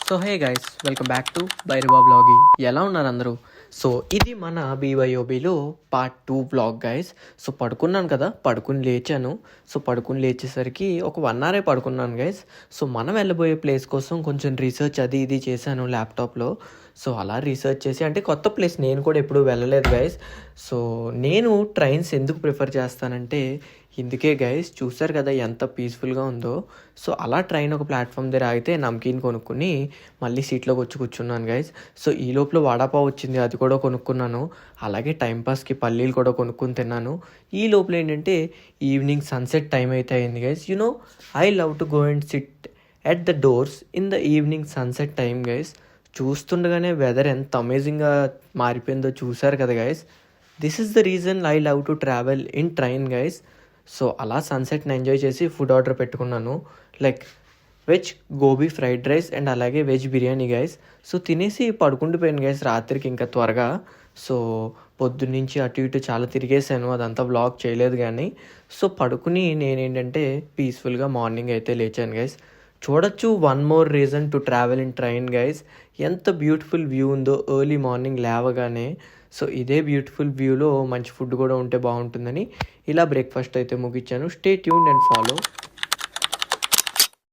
So hey guys, welcome back to Bhairava vlogging. ఎలా ఉన్నారు అందరూ? సో ఇది మన బీవైఓబిలో పార్ట్ 2 వ్లాగ్ గైస్. సో పడుకున్నాను కదా, పడుకుని లేచాను. సో పడుకుని లేచేసరికి ఒక 1 అవరే పడుకున్నాను గైస్. సో మనం వెళ్ళబోయే ప్లేస్ కోసం కొంచెం రీసెర్చ్ అది ఇది చేశాను ల్యాప్టాప్లో. సో అలా రీసెర్చ్ చేసి, అంటే కొత్త ప్లేస్ నేను కూడా ఎప్పుడూ వెళ్ళలేదు గైస్. సో నేను ట్రైన్స్ ఎందుకు ప్రిఫర్ చేస్తానంటే ఇందుకే గైస్, చూసారు కదా ఎంత పీస్ఫుల్గా ఉందో. సో అలా ట్రైన్ ఒక ప్లాట్ఫామ్ దగ్గర ఆగితే నమ్కీన్ కొనుక్కుని మళ్ళీ సీట్లోకి వచ్చి కూర్చున్నాను గైస్. సో ఈ లోపల వడాపావ్ వచ్చింది, అది కూడా కొనుక్కున్నాను. అలాగే టైంపాస్కి పల్లీలు కూడా కొనుక్కొని తిన్నాను. ఈ లోపల ఏంటంటే ఈవినింగ్ సన్సెట్ టైం అయితే అయింది guys. I love to go and SIT at the doors in the evening sunset time guys. చూస్తుండగానే వెదర్ ఎంత అమేజింగ్గా మారిపోయిందో చూసారు కదా guys. This is the reason I love to travel in train guys. So అలా సన్సెట్ని enjoy చేసి food order పెట్టుకున్నాను, like veg gobi fried rice and అలాగే veg biryani guys. So తినేసి పడుకుండిపోయాను guys రాత్రికి ఇంకా త్వరగా. సో పొద్దున్నుంచి అటు ఇటు చాలా తిరిగేసాను, అదంతా వ్లాగ్ చేయలేదు కానీ. సో పడుకుని నేనేంటంటే పీస్ఫుల్గా మార్నింగ్ అయితే లేచాను గైస్. చూడొచ్చు, one more reason to travel in train guys. ఎంత బ్యూటిఫుల్ వ్యూ ఉందో ఎర్లీ మార్నింగ్ లేవగానే. సో ఇదే బ్యూటిఫుల్ వ్యూలో మంచి ఫుడ్ కూడా ఉంటే బాగుంటుందని ఇలా బ్రేక్ఫాస్ట్ అయితే ముగించాను. Stay tuned and follow